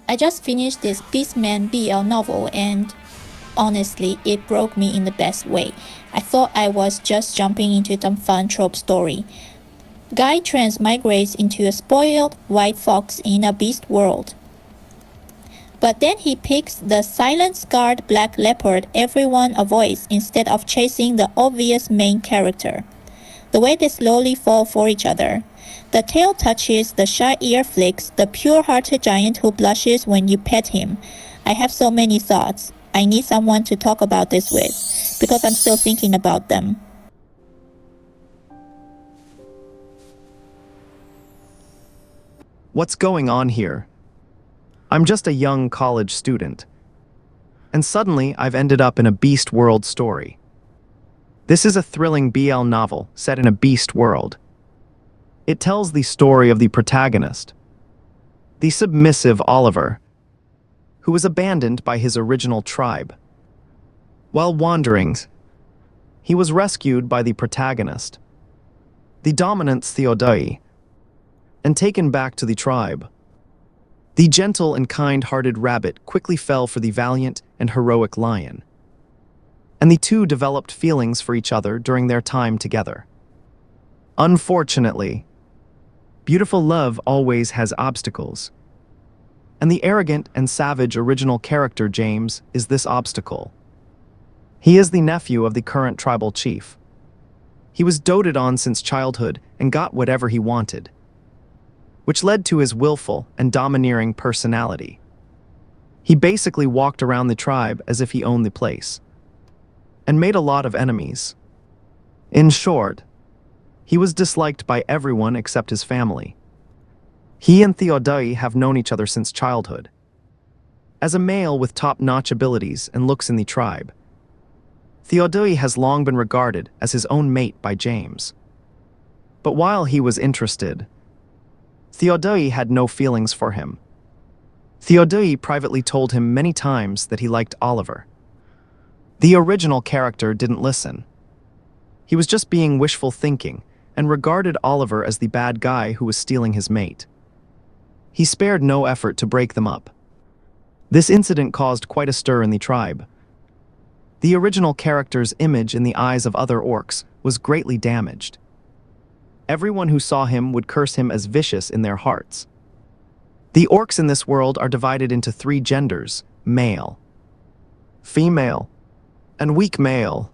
I just finished this Beastman BL novel and honestly, it broke me in the best way. I thought I was just jumping into some fun trope story. Guy transmigrates into a spoiled white fox in a beast world. But then he picks the silent-scarred black leopard everyone avoids instead of chasing the obvious main character. The way they slowly fall for each other. The tail touches, the shy ear flicks, the pure-hearted giant who blushes when you pet him. I have so many thoughts. I need someone to talk about this with, because I'm still thinking about them. What's going on here? I'm just a young college student. And suddenly I've ended up in a beast world story. This is a thrilling BL novel set in a beast world. It tells the story of the protagonist, the submissive Oliver, who was abandoned by his original tribe. While wandering, he was rescued by the protagonist, the dominant Yaoi, and taken back to the tribe. The gentle and kind-hearted rabbit quickly fell for the valiant and heroic lion, and the two developed feelings for each other during their time together. Unfortunately, beautiful love always has obstacles, and the arrogant and savage original character James is this obstacle. He is the nephew of the current tribal chief. He was doted on since childhood and got whatever he wanted, which led to his willful and domineering personality. He basically walked around the tribe as if he owned the place, and made a lot of enemies. In short, he was disliked by everyone except his family. He and Yaoi have known each other since childhood. As a male with top-notch abilities and looks in the tribe, Yaoi has long been regarded as his own mate by James. But while he was interested, Yaoi had no feelings for him. Yaoi privately told him many times that he liked Oliver. The original character didn't listen. He was just being wishful thinking and regarded Oliver as the bad guy who was stealing his mate. He spared no effort to break them up. This incident caused quite a stir in the tribe. The original character's image in the eyes of other orcs was greatly damaged. Everyone who saw him would curse him as vicious in their hearts. The orcs in this world are divided into three genders: male, female, and weak male,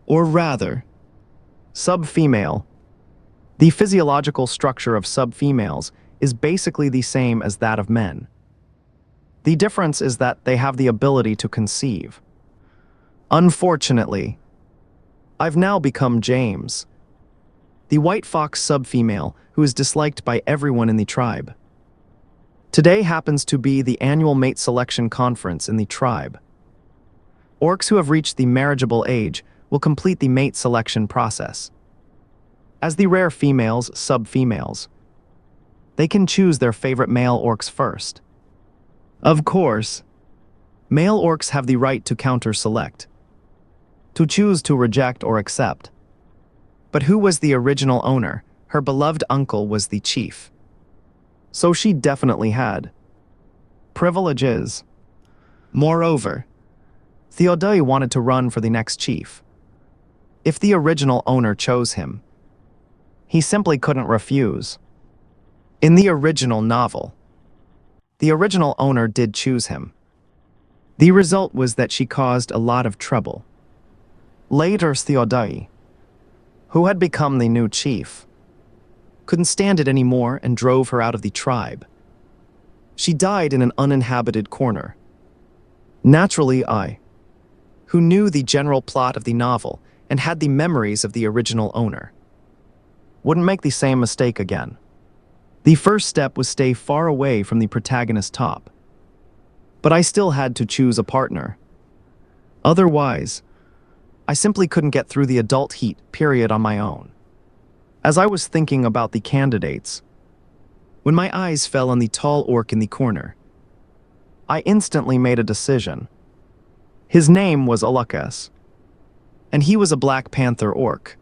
or rather, sub-female. The physiological structure of sub-females is basically the same as that of men. The difference is that they have the ability to conceive. Unfortunately, I've now become James, the white fox sub-female who is disliked by everyone in the tribe. Today happens to be the annual mate selection conference in the tribe. Orcs who have reached the marriageable age will complete the mate selection process. As the rare females, sub-females, they can choose their favorite male orcs first. Of course, male orcs have the right to counter-select, to choose to reject or accept. But who was the original owner? Her beloved uncle was the chief. So she definitely had privileges. Moreover, Yaoi wanted to run for the next chief. If the original owner chose him, he simply couldn't refuse. In the original novel, the original owner did choose him. The result was that she caused a lot of trouble. Later, Yaoi, who had become the new chief, couldn't stand it anymore and drove her out of the tribe. She died in an uninhabited corner. Naturally, I, who knew the general plot of the novel and had the memories of the original owner, wouldn't make the same mistake again. The first step was stay far away from the protagonist top. But I still had to choose a partner. Otherwise, I simply couldn't get through the adult heat period on my own. As I was thinking about the candidates, when my eyes fell on the tall orc in the corner, I instantly made a decision. His name was Ulukas, and he was a Black Panther orc.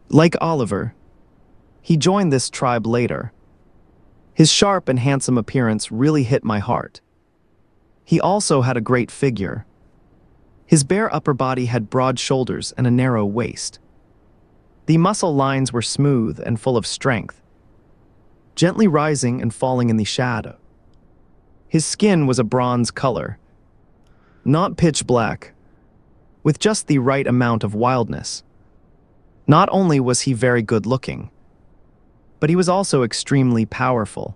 Like Oliver, he joined this tribe later. His sharp and handsome appearance really hit my heart. He also had a great figure. His bare upper body had broad shoulders and a narrow waist. The muscle lines were smooth and full of strength, gently rising and falling in the shadow. His skin was a bronze color, not pitch black, with just the right amount of wildness. Not only was he very good looking, but he was also extremely powerful.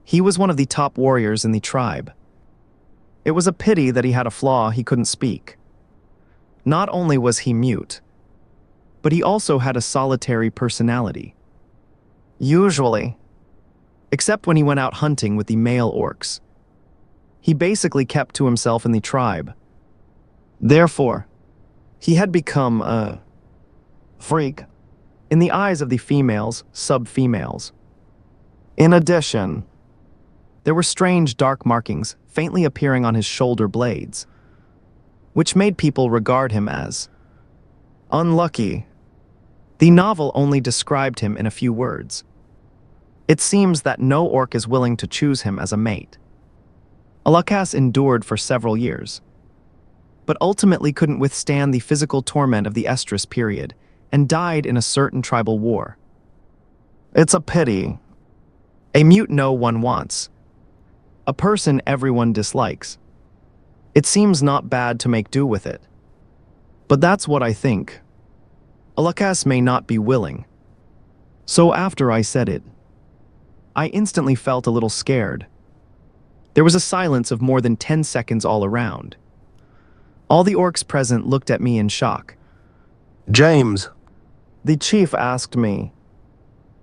He was one of the top warriors in the tribe. It was a pity that he had a flaw: he couldn't speak. Not only was he mute, but he also had a solitary personality. Usually, except when he went out hunting with the male orcs, he basically kept to himself in the tribe. Therefore, he had become a freak in the eyes of the females, sub-females. In addition, there were strange dark markings faintly appearing on his shoulder blades, which made people regard him as unlucky. The novel only described him in a few words. It seems that no orc is willing to choose him as a mate. Alakas endured for several years, but ultimately couldn't withstand the physical torment of the estrus period and died in a certain tribal war. It's a pity. A mute no one wants. A person everyone dislikes. It seems not bad to make do with it. But that's what I think. Alakas may not be willing. So after I said it, I instantly felt a little scared. There was a silence of more than 10 seconds all around. All the orcs present looked at me in shock. James, The chief asked me,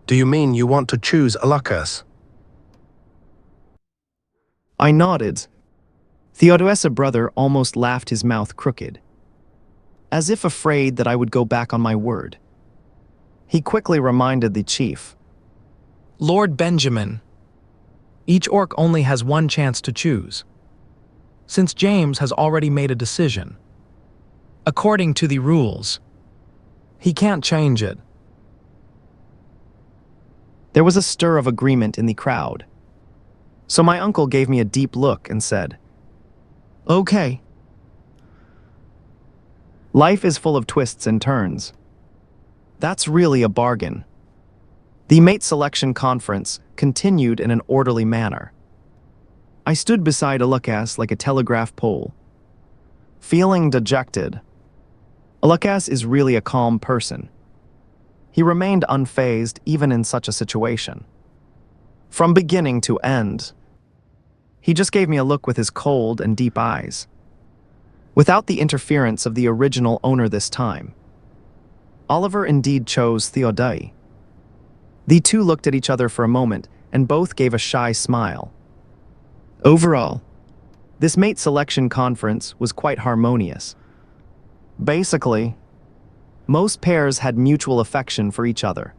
do you mean you want to choose Alakas? I nodded. Theodoresa brother almost laughed, his mouth crooked, as if afraid that I would go back on my word. He quickly reminded the chief. Lord Benjamin, each orc only has one chance to choose. Since James has already made a decision, according to the rules, he can't change it. There was a stir of agreement in the crowd. So my uncle gave me a deep look and said, "Okay." Life is full of twists and turns. That's really a bargain. The mate selection conference continued in an orderly manner. I stood beside Alakas like a telegraph pole, feeling dejected. Alakas is really a calm person. He remained unfazed even in such a situation. From beginning to end, he just gave me a look with his cold and deep eyes, without the interference of the original owner this time. Oliver indeed chose Theodai. The two looked at each other for a moment and both gave a shy smile. Overall, this mate selection conference was quite harmonious. Basically, most pairs had mutual affection for each other.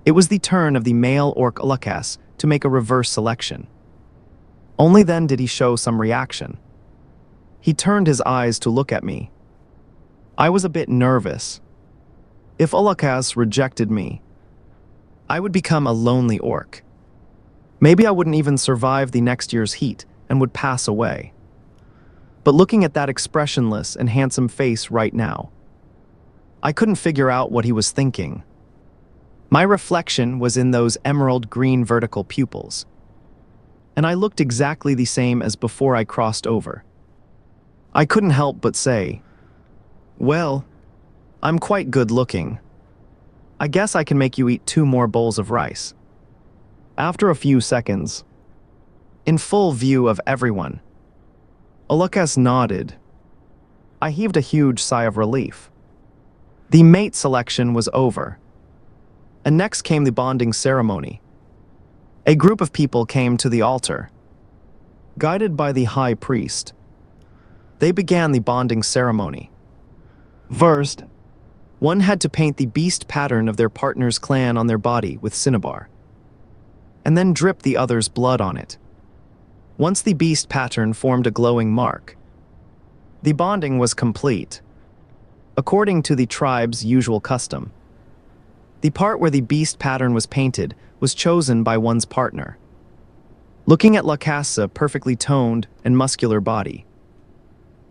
It was the turn of the male orc Alakas to make a reverse selection. Only then did he show some reaction. He turned his eyes to look at me. I was a bit nervous. If Alakas rejected me, I would become a lonely orc. Maybe I wouldn't even survive the next year's heat and would pass away. But looking at that expressionless and handsome face right now, I couldn't figure out what he was thinking. My reflection was in those emerald green vertical pupils, and I looked exactly the same as before I crossed over. I couldn't help but say, "Well, I'm quite good looking. I guess I can make you eat 2 more bowls of rice." After a few seconds, in full view of everyone, Alakas nodded. I heaved a huge sigh of relief. The mate selection was over, and next came the bonding ceremony. A group of people came to the altar, guided by the high priest. They began the bonding ceremony. First, one had to paint the beast pattern of their partner's clan on their body with cinnabar, and then drip the other's blood on it. Once the beast pattern formed a glowing mark, the bonding was complete, according to the tribe's usual custom. The part where the beast pattern was painted was chosen by one's partner. Looking at Lacasa's perfectly toned and muscular body,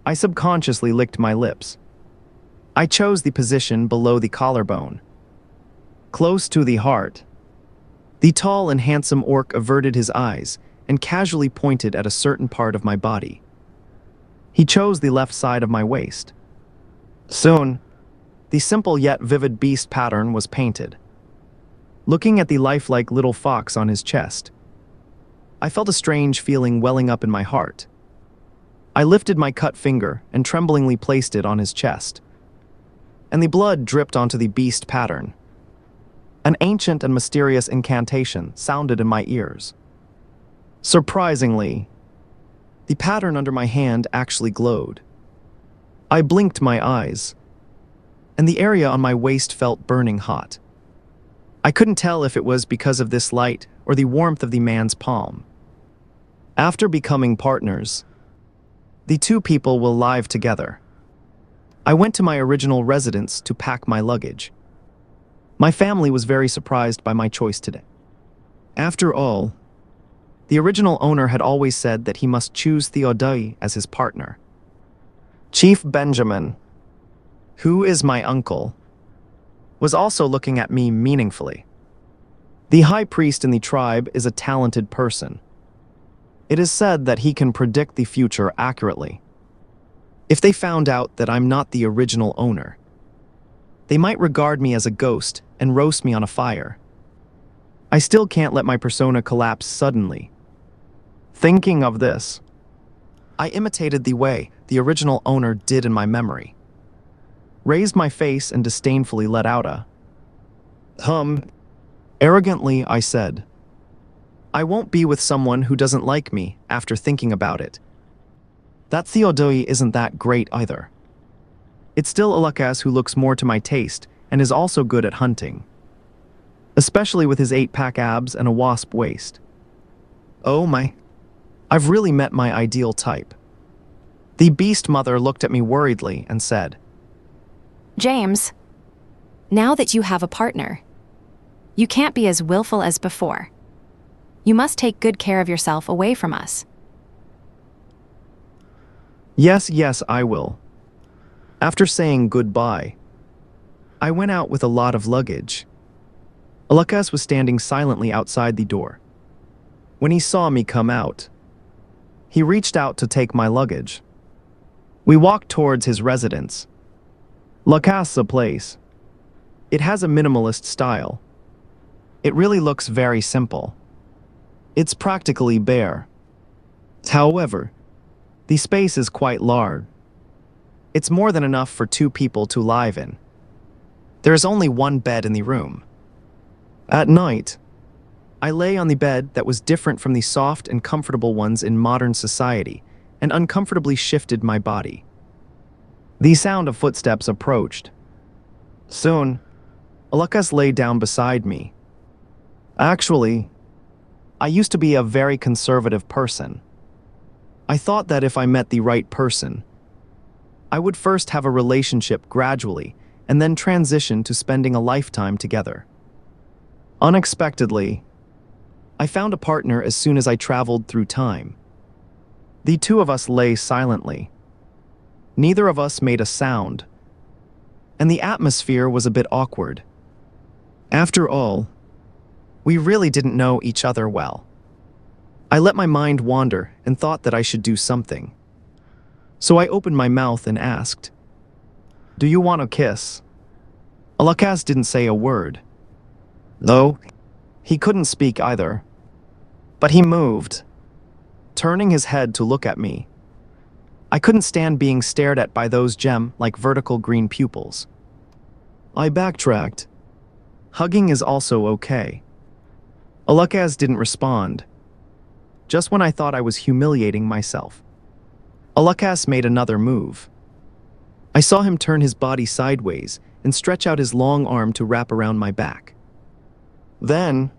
I subconsciously licked my lips. I chose the position below the collarbone, close to the heart. The tall and handsome orc averted his eyes and casually pointed at a certain part of my body. He chose the left side of my waist. Soon, the simple yet vivid beast pattern was painted. Looking at the lifelike little fox on his chest, I felt a strange feeling welling up in my heart. I lifted my cut finger and tremblingly placed it on his chest, and the blood dripped onto the beast pattern. An ancient and mysterious incantation sounded in my ears. Surprisingly, the pattern under my hand actually glowed. I blinked my eyes, and the area on my waist felt burning hot. I couldn't tell if it was because of this light or the warmth of the man's palm. After becoming partners, the two people will live together. I went to my original residence to pack my luggage. My family was very surprised by my choice today. After all, the original owner had always said that he must choose Yaoi as his partner. Chief Benjamin, who is my uncle, was also looking at me meaningfully. The high priest in the tribe is a talented person. It is said that he can predict the future accurately. If they found out that I'm not the original owner, they might regard me as a ghost and roast me on a fire. I still can't let my persona collapse suddenly. Thinking of this, I imitated the way the original owner did in my memory. Raised my face and disdainfully let out a hum. Arrogantly, I said, I won't be with someone who doesn't like me after thinking about it. That Yaoi isn't that great either. It's still a Lacas who looks more to my taste and is also good at hunting, especially with his 8-pack abs and a wasp waist. Oh my, I've really met my ideal type. The beast mother looked at me worriedly and said, James, now that you have a partner, you can't be as willful as before. You must take good care of yourself away from us. Yes, I will. After saying goodbye, I went out with a lot of luggage. Alakas was standing silently outside the door. When he saw me come out, he reached out to take my luggage. We walked towards his residence, La Casa Place. It has a minimalist style. It really looks very simple. It's practically bare. However, the space is quite large. It's more than enough for 2 people to live in. There is only 1 bed in the room. At night, I lay on the bed that was different from the soft and comfortable ones in modern society and uncomfortably shifted my body. The sound of footsteps approached. Soon, Alakas lay down beside me. Actually, I used to be a very conservative person. I thought that if I met the right person, I would first have a relationship gradually and then transition to spending a lifetime together. Unexpectedly, I found a partner as soon as I traveled through time. The 2 of us lay silently. Neither of us made a sound, and the atmosphere was a bit awkward. After all, we really didn't know each other well. I let my mind wander and thought that I should do something. So I opened my mouth and asked, "Do you want a kiss?" Alakas didn't say a word. No, he couldn't speak either. But he moved, turning his head to look at me. I couldn't stand being stared at by those gem-like vertical green pupils. I backtracked. Hugging is also okay. Alakas didn't respond. Just when I thought I was humiliating myself, Alakas made another move. I saw him turn his body sideways and stretch out his long arm to wrap around my back. Then,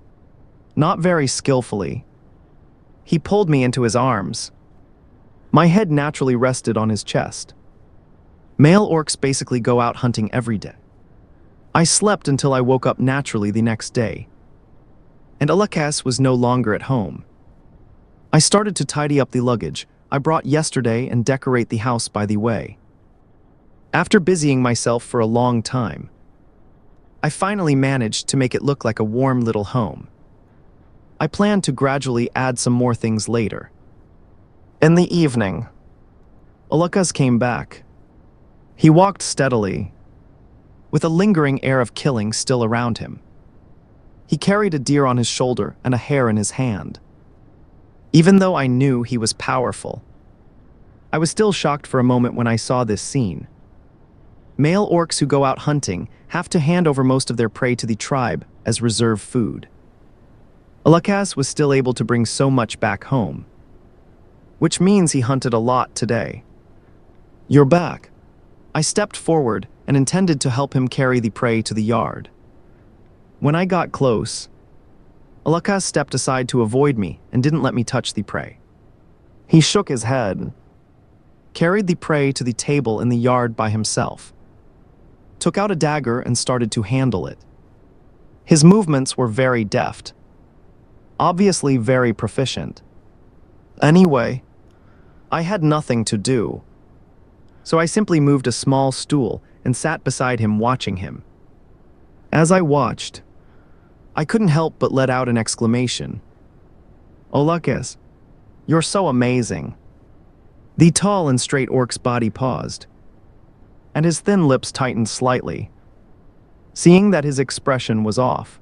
not very skillfully, he pulled me into his arms. My head naturally rested on his chest. Male orcs basically go out hunting every day. I slept until I woke up naturally the next day, and Alakas was no longer at home. I started to tidy up the luggage I brought yesterday and decorate the house by the way. After busying myself for a long time, I finally managed to make it look like a warm little home. I plan to gradually add some more things later. In the evening, Alakas came back. He walked steadily, with a lingering air of killing still around him. He carried a deer on his shoulder and a hare in his hand. Even though I knew he was powerful, I was still shocked for a moment when I saw this scene. Male orcs who go out hunting have to hand over most of their prey to the tribe as reserve food. Alakas was still able to bring so much back home, which means he hunted a lot today. "You're back." I stepped forward and intended to help him carry the prey to the yard. When I got close, Alakas stepped aside to avoid me and didn't let me touch the prey. He shook his head, carried the prey to the table in the yard by himself, took out a dagger and started to handle it. His movements were very deft, obviously very proficient. Anyway, I had nothing to do, so I simply moved a small stool and sat beside him watching him. As I watched, I couldn't help but let out an exclamation. "Alakas, you're so amazing." The tall and straight orc's body paused, and his thin lips tightened slightly. Seeing that his expression was off,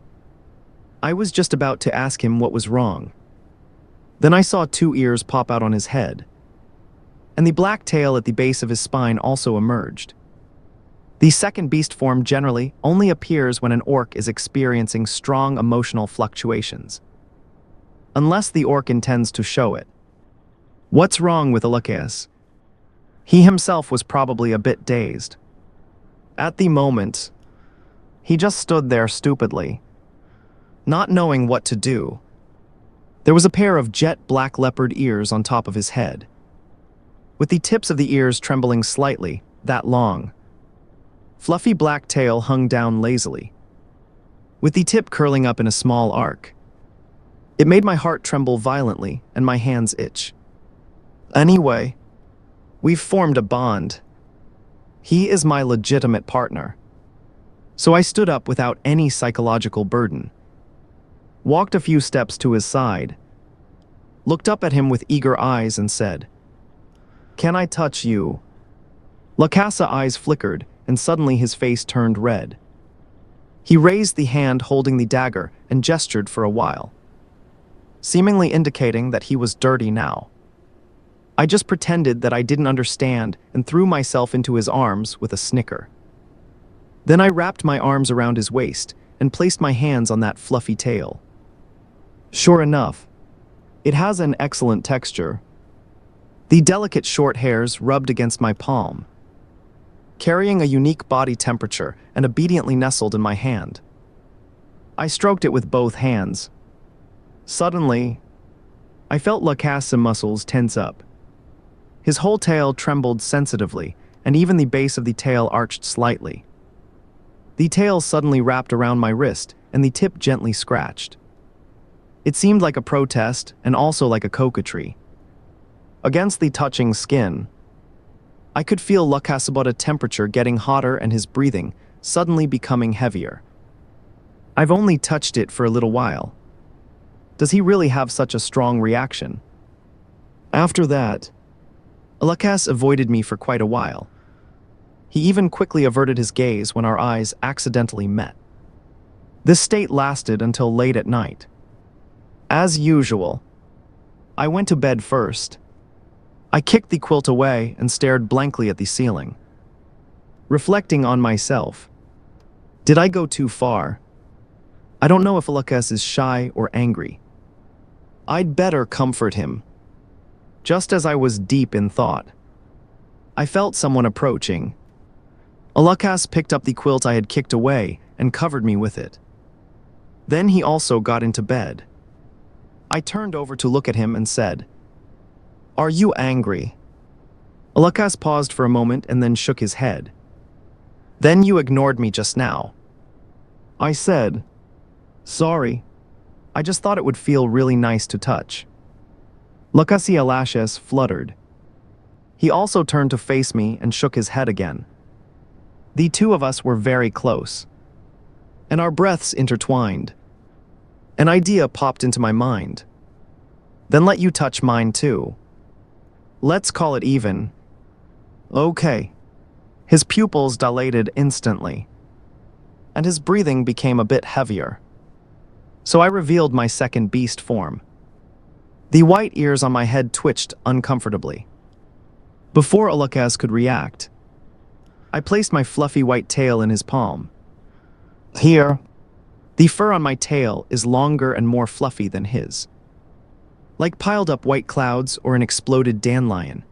I was just about to ask him what was wrong. Then I saw 2 ears pop out on his head, and the black tail at the base of his spine also emerged. The second beast form generally only appears when an orc is experiencing strong emotional fluctuations, unless the orc intends to show it. What's wrong with Alakas? He himself was probably a bit dazed. At the moment, he just stood there stupidly, not knowing what to do. There was a pair of jet black leopard ears on top of his head, with the tips of the ears trembling slightly, that long. Fluffy black tail hung down lazily, with the tip curling up in a small arc. It made my heart tremble violently and my hands itch. Anyway, we've formed a bond. He is my legitimate partner. So I stood up without any psychological burden, walked a few steps to his side, looked up at him with eager eyes and said, "Can I touch you?" Lakasa eyes flickered and suddenly his face turned red. He raised the hand holding the dagger and gestured for a while, seemingly indicating that he was dirty now. I just pretended that I didn't understand and threw myself into his arms with a snicker. Then I wrapped my arms around his waist and placed my hands on that fluffy tail. Sure enough, it has an excellent texture. The delicate short hairs rubbed against my palm, carrying a unique body temperature and obediently nestled in my hand. I stroked it with both hands. Suddenly, I felt Lakas's muscles tense up. His whole tail trembled sensitively, and even the base of the tail arched slightly. The tail suddenly wrapped around my wrist, and the tip gently scratched. It seemed like a protest, and also like a coquetry. Against the touching skin, I could feel Lakas's temperature getting hotter and his breathing suddenly becoming heavier. I've only touched it for a little while. Does he really have such a strong reaction? After that, Alakas avoided me for quite a while. He even quickly averted his gaze when our eyes accidentally met. This state lasted until late at night. As usual, I went to bed first. I kicked the quilt away and stared blankly at the ceiling, reflecting on myself. Did I go too far? I don't know if Alakas is shy or angry. I'd better comfort him. Just as I was deep in thought, I felt someone approaching. Alakas picked up the quilt I had kicked away and covered me with it. Then he also got into bed. I turned over to look at him and said, "Are you angry?" Alakas paused for a moment and then shook his head. "Then you ignored me just now." I said, "Sorry, I just thought it would feel really nice to touch." Blcommunity fluttered. He also turned to face me and shook his head again. The two of us were very close, and our breaths intertwined. An idea popped into my mind. Then let you touch mine too. Let's call it even. Okay. His pupils dilated instantly, and his breathing became a bit heavier. So I revealed my second beast form. The white ears on my head twitched uncomfortably. Before Blcommunity could react, I placed my fluffy white tail in his palm. Here. The fur on my tail is longer and more fluffy than his, like piled up white clouds or an exploded dandelion.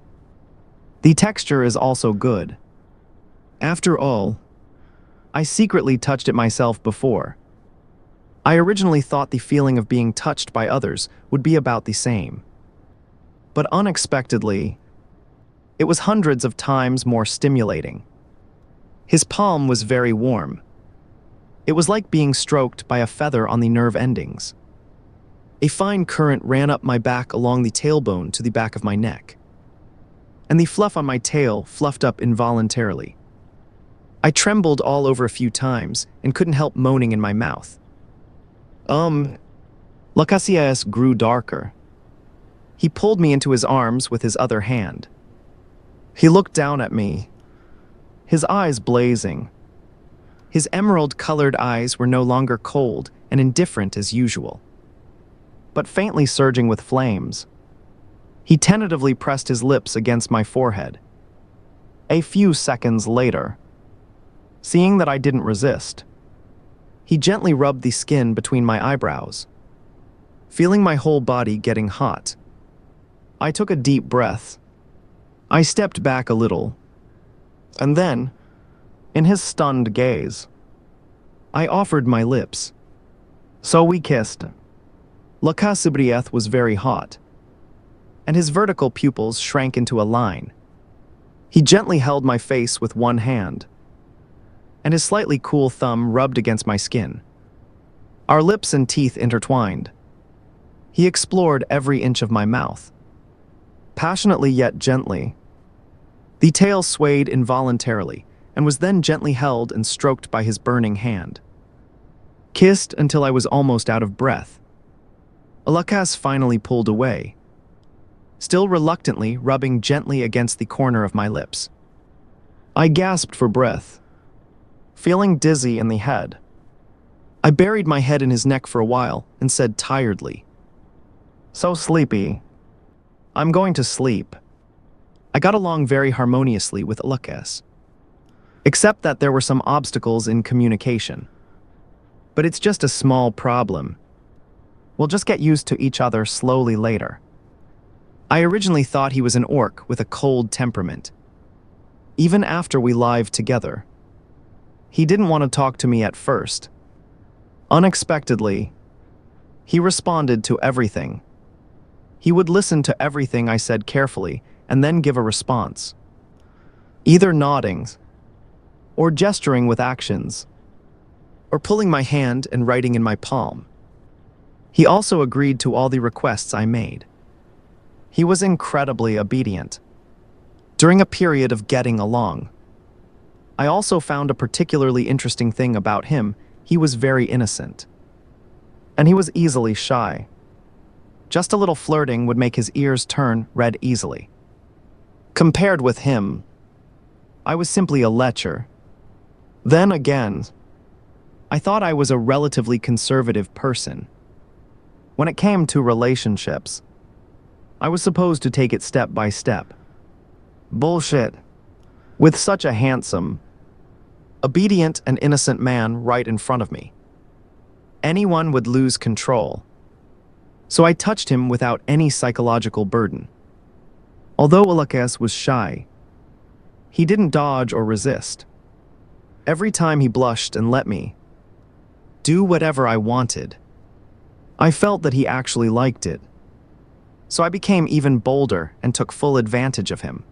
The texture is also good. After all, I secretly touched it myself before. I originally thought the feeling of being touched by others would be about the same. But unexpectedly, it was hundreds of times more stimulating. His palm was very warm. It was like being stroked by a feather on the nerve endings. A fine current ran up my back along the tailbone to the back of my neck, and the fluff on my tail fluffed up involuntarily. I trembled all over a few times and couldn't help moaning in my mouth. Blcommunity grew darker. He pulled me into his arms with his other hand. He looked down at me, his eyes blazing. His emerald-colored eyes were no longer cold and indifferent as usual, but faintly surging with flames. He tentatively pressed his lips against my forehead. A few seconds later, seeing that I didn't resist, he gently rubbed the skin between my eyebrows. Feeling my whole body getting hot, I took a deep breath. I stepped back a little, and then, in his stunned gaze, I offered my lips. So we kissed. Blcommunity was very hot, and his vertical pupils shrank into a line. He gently held my face with one hand, and his slightly cool thumb rubbed against my skin. Our lips and teeth intertwined. He explored every inch of my mouth, passionately yet gently. The tail swayed involuntarily and was then gently held and stroked by his burning hand. Kissed until I was almost out of breath. Blcommunity finally pulled away, still reluctantly rubbing gently against the corner of my lips. I gasped for breath, feeling dizzy in the head. I buried my head in his neck for a while and said tiredly, "So sleepy. I'm going to sleep." I got along very harmoniously with Blcommunity, except that there were some obstacles in communication. But it's just a small problem. We'll just get used to each other slowly later. I originally thought he was an orc with a cold temperament. Even after we lived together, he didn't want to talk to me at first. Unexpectedly, he responded to everything. He would listen to everything I said carefully and then give a response, either nodding, or gesturing with actions, or pulling my hand and writing in my palm. He also agreed to all the requests I made. He was incredibly obedient. During a period of getting along, I also found a particularly interesting thing about him. He was very innocent, and he was easily shy. Just a little flirting would make his ears turn red easily. Compared with him, I was simply a lecher. Then again, I thought I was a relatively conservative person. When it came to relationships, I was supposed to take it step by step. Bullshit. With such a handsome, obedient and innocent man right in front of me, anyone would lose control. So I touched him without any psychological burden. Although Blcommunity was shy, he didn't dodge or resist. Every time he blushed and let me do whatever I wanted, I felt that he actually liked it. So I became even bolder and took full advantage of him.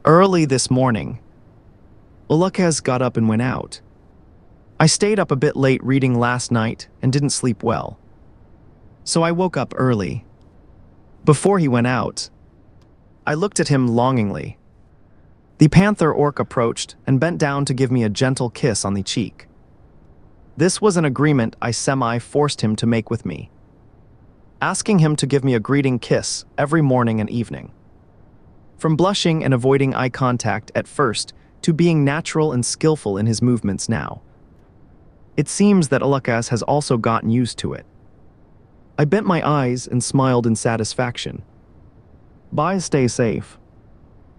Early this morning, Blcommunity got up and went out. I stayed up a bit late reading last night and didn't sleep well. So I woke up early. Before he went out, I looked at him longingly. The panther orc approached and bent down to give me a gentle kiss on the cheek. This was an agreement I semi-forced him to make with me, asking him to give me a greeting kiss every morning and evening. From blushing and avoiding eye contact at first to being natural and skillful in his movements now. It seems that Alakas has also gotten used to it. I bent my eyes and smiled in satisfaction. Bye, stay safe.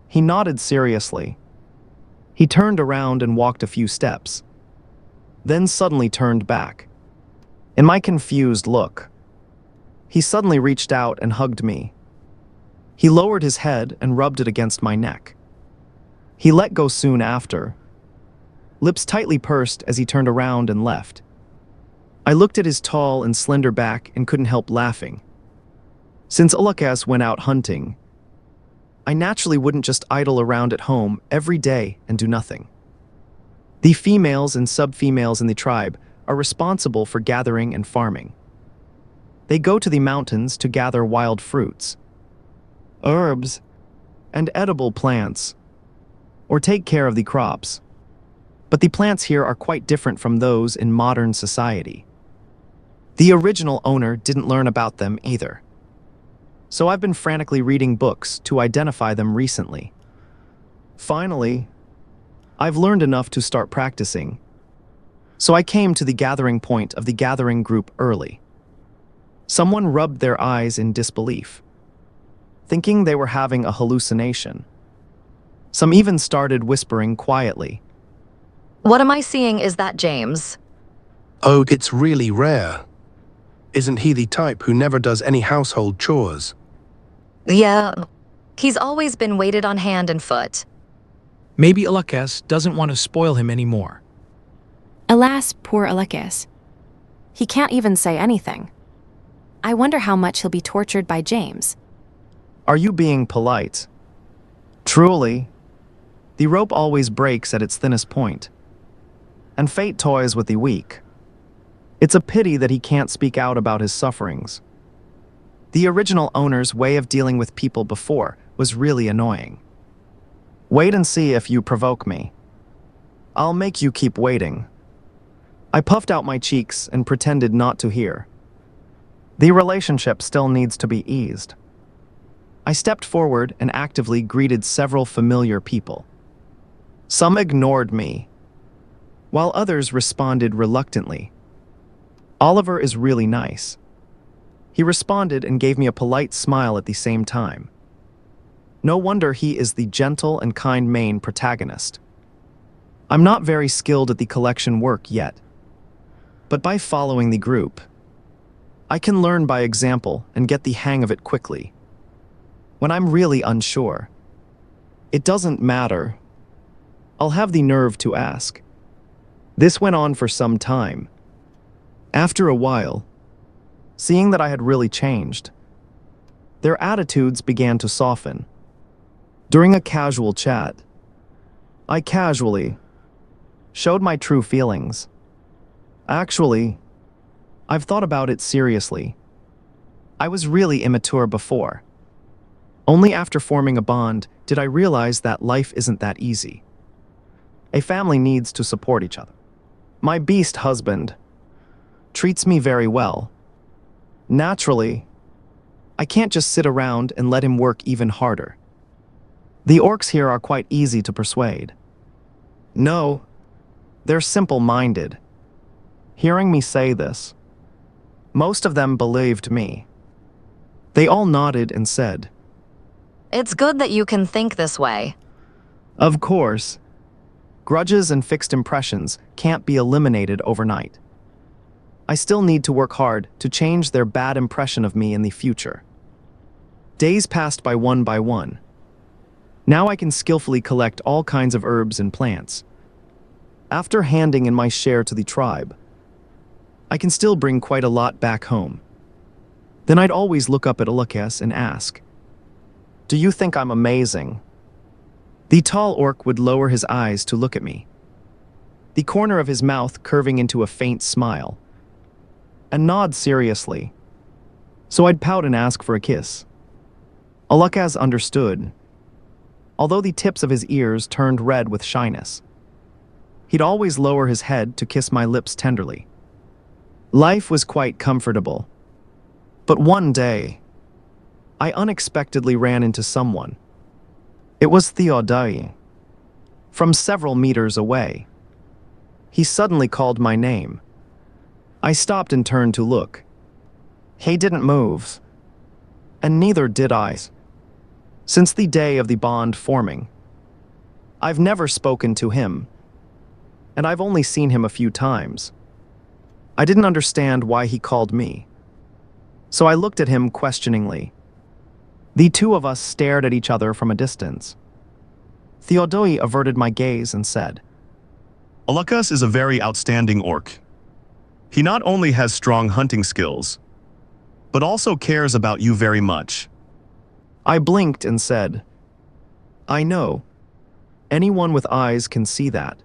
He nodded seriously. He turned around and walked a few steps, then suddenly turned back. In my confused look, he suddenly reached out and hugged me. He lowered his head and rubbed it against my neck. He let go soon after, lips tightly pursed as he turned around and left. I looked at his tall and slender back and couldn't help laughing. Since Alakas went out hunting, I naturally wouldn't just idle around at home every day and do nothing. The females and sub-females in the tribe are responsible for gathering and farming. They go to the mountains to gather wild fruits, herbs, and edible plants, or take care of the crops. But the plants here are quite different from those in modern society. The original owner didn't learn about them either. So I've been frantically reading books to identify them recently. Finally, I've learned enough to start practicing. So I came to the gathering point of the gathering group early. Someone rubbed their eyes in disbelief, thinking they were having a hallucination. Some even started whispering quietly. What am I seeing? Is that James? Oh, it's really rare. Isn't he the type who never does any household chores? Yeah. He's always been waited on hand and foot. Maybe Alakas doesn't want to spoil him anymore. Alas, poor Alakas. He can't even say anything. I wonder how much he'll be tortured by James. Are you being polite? Truly, the rope always breaks at its thinnest point, and fate toys with the weak. It's a pity that he can't speak out about his sufferings. The original owner's way of dealing with people before was really annoying. Wait and see if you provoke me. I'll make you keep waiting. I puffed out my cheeks and pretended not to hear. The relationship still needs to be eased. I stepped forward and actively greeted several familiar people. Some ignored me, while others responded reluctantly. Oliver is really nice. He responded and gave me a polite smile at the same time. No wonder he is the gentle and kind main protagonist. I'm not very skilled at the collection work yet, but by following the group, I can learn by example and get the hang of it quickly. When I'm really unsure, it doesn't matter. I'll have the nerve to ask. This went on for some time. After a while, seeing that I had really changed, their attitudes began to soften. During a casual chat, I casually showed my true feelings. Actually, I've thought about it seriously. I was really immature before. Only after forming a bond did I realize that life isn't that easy. A family needs to support each other. My beast husband treats me very well. Naturally, I can't just sit around and let him work even harder. The orcs here are quite easy to persuade. No, they're simple-minded. Hearing me say this, most of them believed me. They all nodded and said, It's good that you can think this way. "Of course, grudges and fixed impressions can't be eliminated overnight. I still need to work hard to change their bad impression of me in the future." Days passed by one. Now I can skillfully collect all kinds of herbs and plants. After handing in my share to the tribe, I can still bring quite a lot back home. Then I'd always look up at Alakas and ask, "Do you think I'm amazing?" The tall orc would lower his eyes to look at me. the corner of his mouth curving into a faint smile, and nod seriously, so I'd pout and ask for a kiss. Alukaz understood, although the tips of his ears turned red with shyness. He'd always lower his head to kiss my lips tenderly. Life was quite comfortable. But one day, I unexpectedly ran into someone. It was Yaoi. From several meters away. He suddenly called my name. I stopped and turned to look. He didn't move, and neither did I. Since the day of the bond forming, I've never spoken to him, and I've only seen him a few times. I didn't understand why he called me, so I looked at him questioningly. The two of us stared at each other from a distance. Yaoi averted my gaze and said, Alukaz is a very outstanding orc. He not only has strong hunting skills, but also cares about you very much. I blinked and said, I know. Anyone with eyes can see that.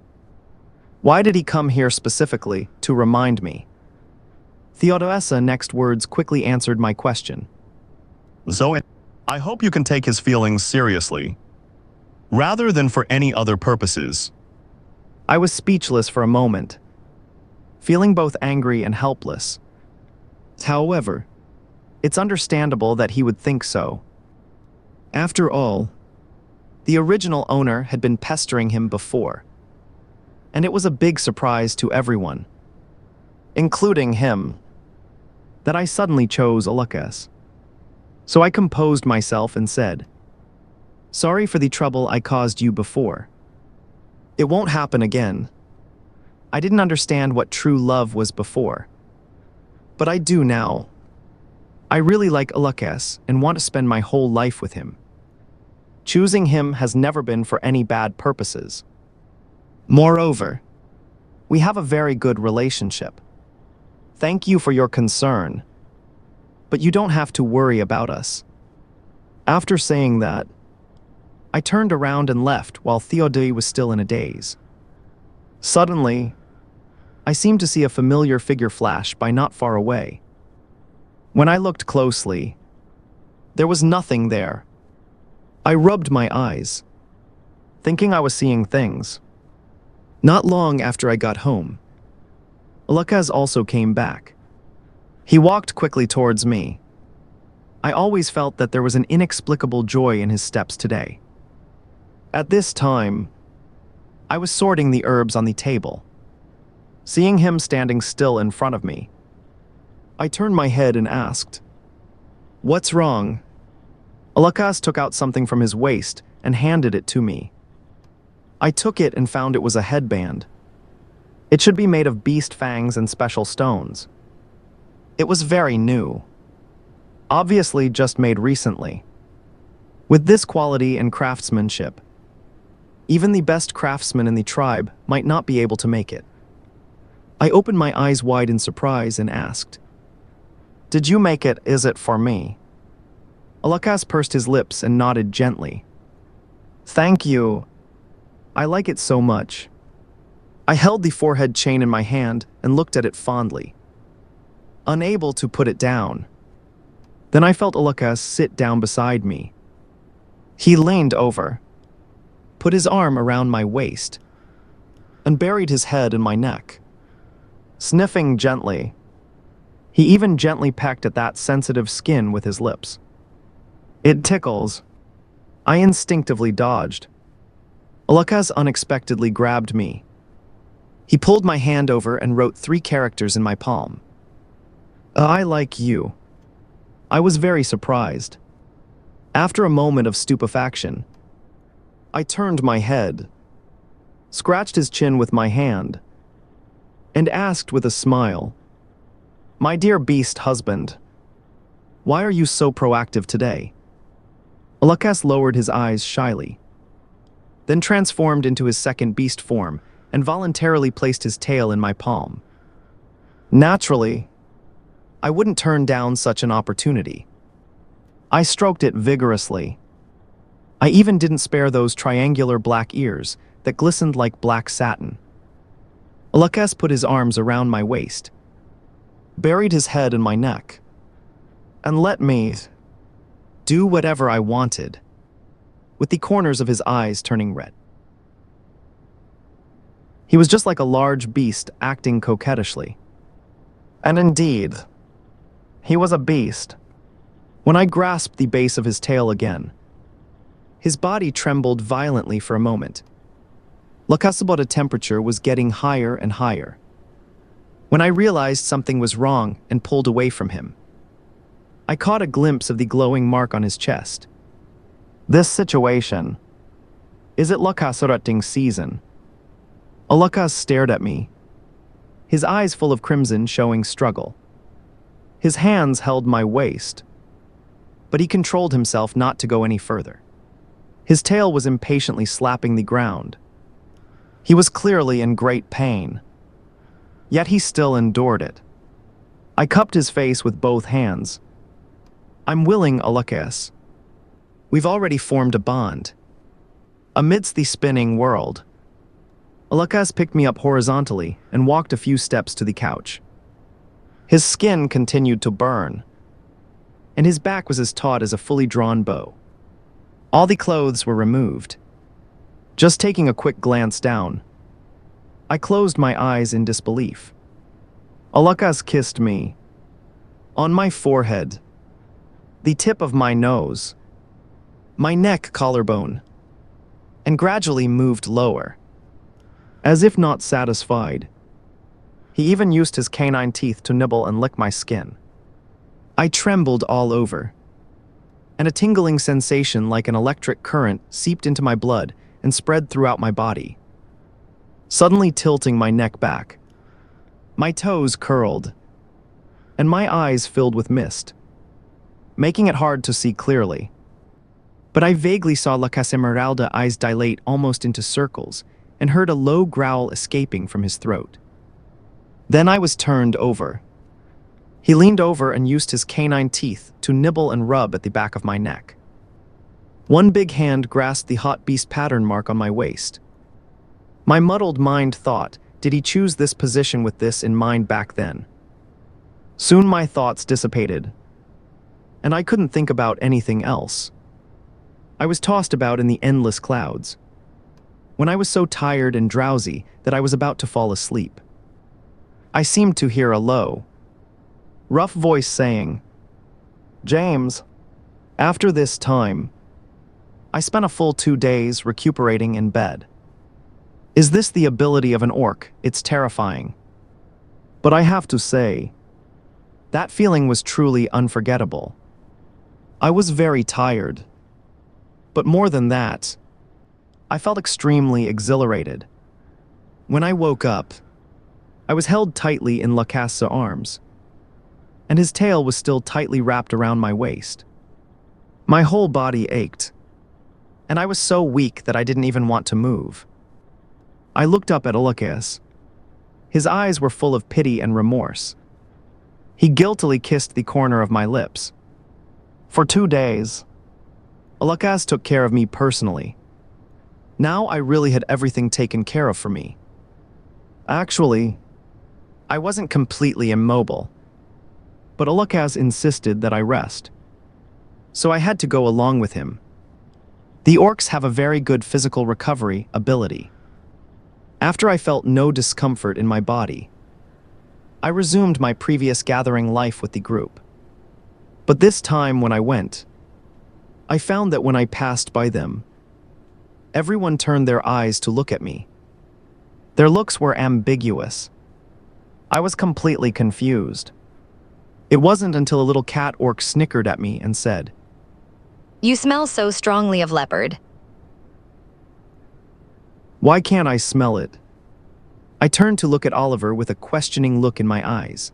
Why did he come here specifically to remind me? Theodoesa next words quickly answered my question. Zoe, I hope you can take his feelings seriously, rather than for any other purposes. I was speechless for a moment, feeling both angry and helpless. However, it's understandable that he would think so. After all, the original owner had been pestering him before, and it was a big surprise to everyone, including him, that I suddenly chose Alukaz. So I composed myself and said, Sorry for the trouble I caused you before. It won't happen again. I didn't understand what true love was before, but I do now. I really like Alukaz and want to spend my whole life with him. Choosing him has never been for any bad purposes. Moreover, we have a very good relationship. Thank you for your concern, but you don't have to worry about us. After saying that, I turned around and left while Yaoi was still in a daze. Suddenly, I seemed to see a familiar figure flash by not far away. When I looked closely, there was nothing there. I rubbed my eyes, thinking I was seeing things. Not long after I got home, Alukaz also came back. He walked quickly towards me. I always felt that there was an inexplicable joy in his steps today. At this time, I was sorting the herbs on the table. Seeing him standing still in front of me, I turned my head and asked, What's wrong? Alukaz took out something from his waist and handed it to me. I took it and found it was a headband. It should be made of beast fangs and special stones. It was very new. Obviously just made recently. With this quality and craftsmanship, even the best craftsman in the tribe might not be able to make it. I opened my eyes wide in surprise and asked, Did you make it? Is it for me? Alukaz pursed his lips and nodded gently. Thank you. I like it so much. I held the forehead chain in my hand and looked at it fondly, unable to put it down. Then I felt Alukaz sit down beside me. He leaned over, put his arm around my waist, and buried his head in my neck. Sniffing gently, he even gently pecked at that sensitive skin with his lips. It tickles. I instinctively dodged. Alukaz unexpectedly grabbed me. He pulled my hand over and wrote 3 characters in my palm. I like you. I was very surprised. After a moment of stupefaction, I turned my head, scratched his chin with my hand, and asked with a smile, My dear beast husband, why are you so proactive today? Alukaz lowered his eyes shyly, then transformed into his second beast form and voluntarily placed his tail in my palm. Naturally, I wouldn't turn down such an opportunity. I stroked it vigorously. I even didn't spare those triangular black ears that glistened like black satin. Alakas put his arms around my waist, buried his head in my neck, and let me do whatever I wanted, with the corners of his eyes turning red. He was just like a large beast acting coquettishly. And indeed, he was a beast. When I grasped the base of his tail again, his body trembled violently for a moment. Lakasabota temperature was getting higher and higher. When I realized something was wrong and pulled away from him, I caught a glimpse of the glowing mark on his chest. This situation, is it Lakasarating season? Alakas stared at me, his eyes full of crimson showing struggle. His hands held my waist, but he controlled himself not to go any further. His tail was impatiently slapping the ground. He was clearly in great pain, yet he still endured it. I cupped his face with both hands. I'm willing, Alakas. We've already formed a bond. Amidst the spinning world, Alakas picked me up horizontally and walked a few steps to the couch. His skin continued to burn, and his back was as taut as a fully drawn bow. All the clothes were removed. Just taking a quick glance down, I closed my eyes in disbelief. Alakas kissed me on my forehead, the tip of my nose, my neck collarbone, and gradually moved lower. As if not satisfied, he even used his canine teeth to nibble and lick my skin. I trembled all over, and a tingling sensation like an electric current seeped into my blood and spread throughout my body, suddenly tilting my neck back. My toes curled, and my eyes filled with mist, making it hard to see clearly. But I vaguely saw La Casameralda's eyes dilate almost into circles and heard a low growl escaping from his throat. Then I was turned over. He leaned over and used his canine teeth to nibble and rub at the back of my neck. One big hand grasped the hot beast pattern mark on my waist. My muddled mind thought, did he choose this position with this in mind back then? Soon my thoughts dissipated, and I couldn't think about anything else. I was tossed about in the endless clouds, when I was so tired and drowsy that I was about to fall asleep. I seemed to hear a low, rough voice saying, "James, after this time, I spent a full 2 days recuperating in bed. Is this the ability of an orc? It's terrifying. But I have to say, that feeling was truly unforgettable. I was very tired. But more than that, I felt extremely exhilarated. When I woke up, I was held tightly in Lakas's arms, and his tail was still tightly wrapped around my waist. My whole body ached, and I was so weak that I didn't even want to move. I looked up at Alakas. His eyes were full of pity and remorse. He guiltily kissed the corner of my lips. For 2 days, Alakas took care of me personally. Now I really had everything taken care of for me. Actually, I wasn't completely immobile, but Alakas insisted that I rest, so I had to go along with him. The orcs have a very good physical recovery ability. After I felt no discomfort in my body, I resumed my previous gathering life with the group. But this time when I went, I found that when I passed by them, everyone turned their eyes to look at me. Their looks were ambiguous. I was completely confused. It wasn't until a little cat orc snickered at me and said, You smell so strongly of leopard. "Why can't I smell it?" I turned to look at Oliver with a questioning look in my eyes.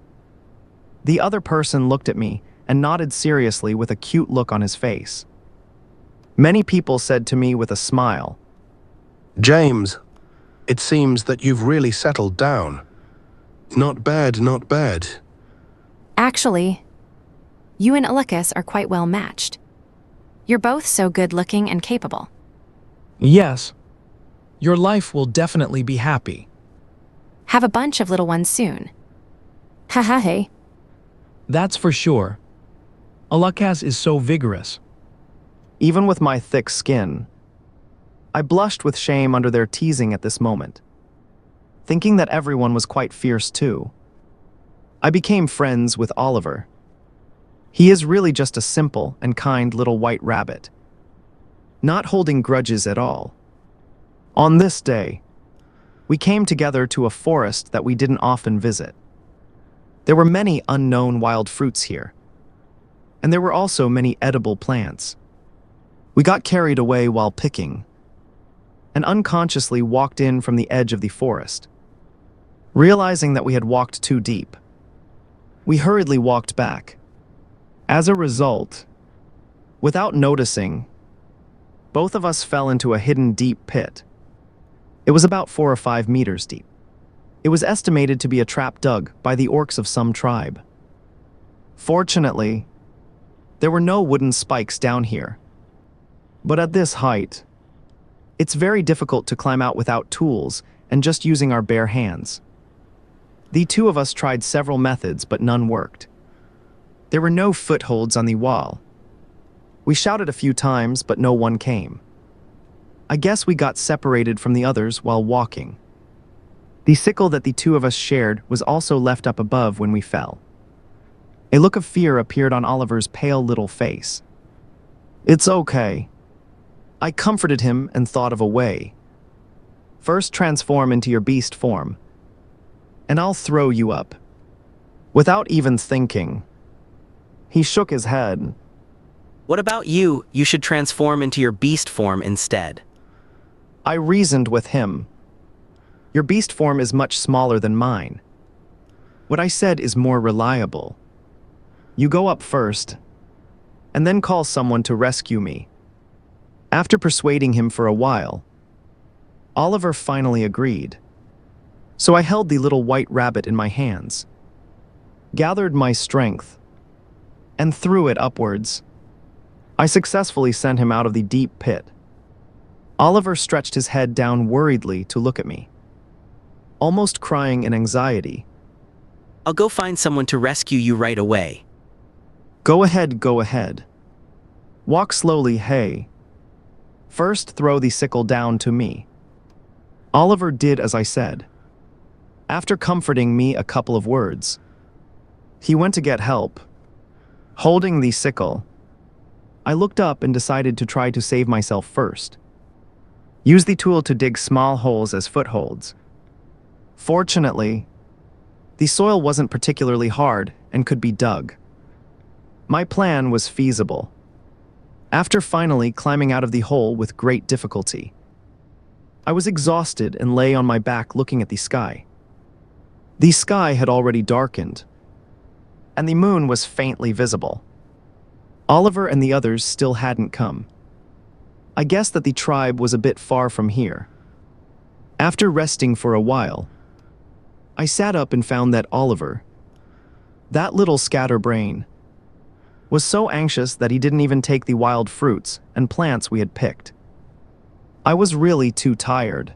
The other person looked at me and nodded seriously with a cute look on his face. Many people said to me with a smile, James, it seems that you've really settled down. Not bad, not bad. Actually, you and Alakas are quite well matched. You're both so good-looking and capable. Yes, your life will definitely be happy. have a bunch of little ones soon. Haha hey. That's for sure. Alakas is so vigorous. Even with my thick skin, I blushed with shame under their teasing at this moment, thinking that everyone was quite fierce too. I became friends with Oliver. He is really just a simple and kind little white rabbit, not holding grudges at all. On this day, we came together to a forest that we didn't often visit. There were many unknown wild fruits here, and there were also many edible plants. We got carried away while picking, and unconsciously walked in from the edge of the forest. Realizing that we had walked too deep, we hurriedly walked back. As a result, without noticing, both of us fell into a hidden deep pit. It was about 4 or 5 meters deep. It was estimated to be a trap dug by the orcs of some tribe. Fortunately, there were no wooden spikes down here. But at this height, it's very difficult to climb out without tools and just using our bare hands. The two of us tried several methods, but none worked. There were no footholds on the wall. We shouted a few times, but no one came. I guess we got separated from the others while walking. The sickle that the two of us shared was also left up above when we fell. A look of fear appeared on Oliver's pale little face. "It's okay." I comforted him and thought of a way. "First transform into your beast form, and I'll throw you up." Without even thinking, he shook his head. What about you? You should transform into your beast form instead. I reasoned with him. Your beast form is much smaller than mine. What I said is more reliable. You go up first, and then call someone to rescue me. After persuading him for a while, Oliver finally agreed. So I held the little white rabbit in my hands, gathered my strength, and threw it upwards. I successfully sent him out of the deep pit. Oliver stretched his head down worriedly to look at me, almost crying in anxiety. I'll go find someone to rescue you right away. Go ahead, go ahead. Walk slowly, hey. First throw the sickle down to me. Oliver did as I said. After comforting me a couple of words, he went to get help. Holding the sickle, I looked up and decided to try to save myself first. Use the tool to dig small holes as footholds. Fortunately, the soil wasn't particularly hard and could be dug. My plan was feasible. After finally climbing out of the hole with great difficulty, I was exhausted and lay on my back looking at the sky. The sky had already darkened, and the moon was faintly visible. Oliver and the others still hadn't come. I guessed that the tribe was a bit far from here. After resting for a while, I sat up and found that Oliver, that little scatterbrain, was so anxious that he didn't even take the wild fruits and plants we had picked. I was really too tired.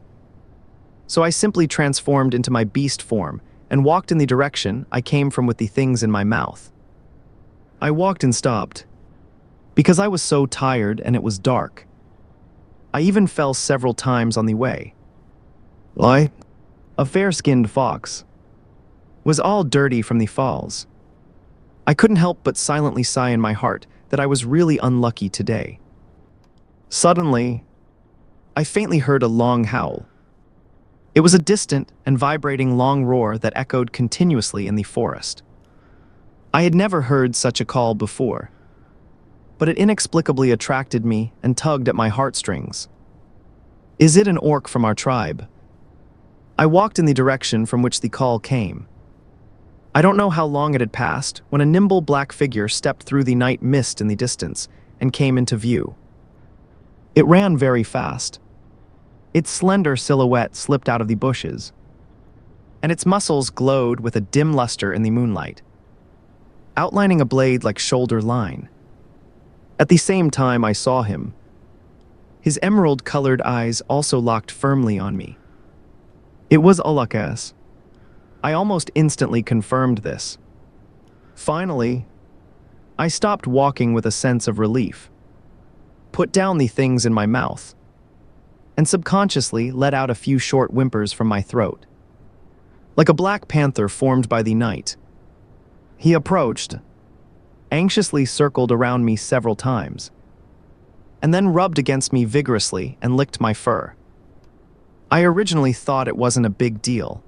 So I simply transformed into my beast form and walked in the direction I came from with the things in my mouth. I walked and stopped, because I was so tired and it was dark. I even fell several times on the way. A fair-skinned fox, was all dirty from the falls. I couldn't help but silently sigh in my heart that I was really unlucky today. Suddenly, I faintly heard a long howl. It was a distant and vibrating long roar that echoed continuously in the forest. I had never heard such a call before, but it inexplicably attracted me and tugged at my heartstrings. Is it an orc from our tribe? I walked in the direction from which the call came. I don't know how long it had passed when a nimble black figure stepped through the night mist in the distance and came into view. It ran very fast. Its slender silhouette slipped out of the bushes, and its muscles glowed with a dim luster in the moonlight, outlining a blade-like shoulder line. At the same time I saw him, his emerald-colored eyes also locked firmly on me. It was Alakas. I almost instantly confirmed this. Finally, I stopped walking with a sense of relief, put down the things in my mouth, and subconsciously let out a few short whimpers from my throat. Like a black panther formed by the night, he approached, anxiously circled around me several times, and then rubbed against me vigorously and licked my fur. I originally thought it wasn't a big deal,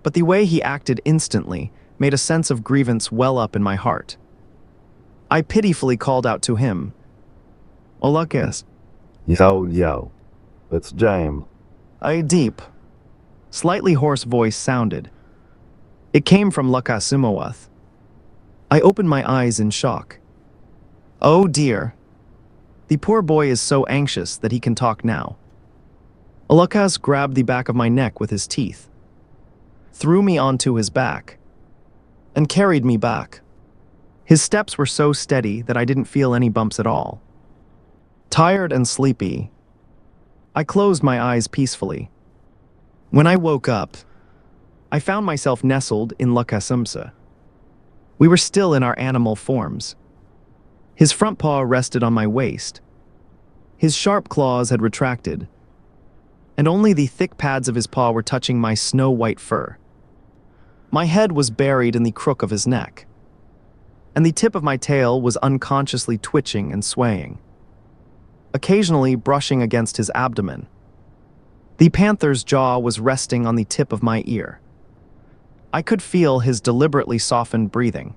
but the way he acted instantly made a sense of grievance well up in my heart. I pitifully called out to him, "Olakis." Yo, it's James. A deep, slightly hoarse voice sounded. It came from Lakasumowath. I opened my eyes in shock. Oh dear. The poor boy is so anxious that he can talk now. Olakas grabbed the back of my neck with his teeth, threw me onto his back, and carried me back. His steps were so steady that I didn't feel any bumps at all. Tired and sleepy, I closed my eyes peacefully. When I woke up, I found myself nestled in Lakasumsa. We were still in our animal forms. His front paw rested on my waist. His sharp claws had retracted, and only the thick pads of his paw were touching my snow-white fur. My head was buried in the crook of his neck, and the tip of my tail was unconsciously twitching and swaying, occasionally brushing against his abdomen. The panther's jaw was resting on the tip of my ear. I could feel his deliberately softened breathing,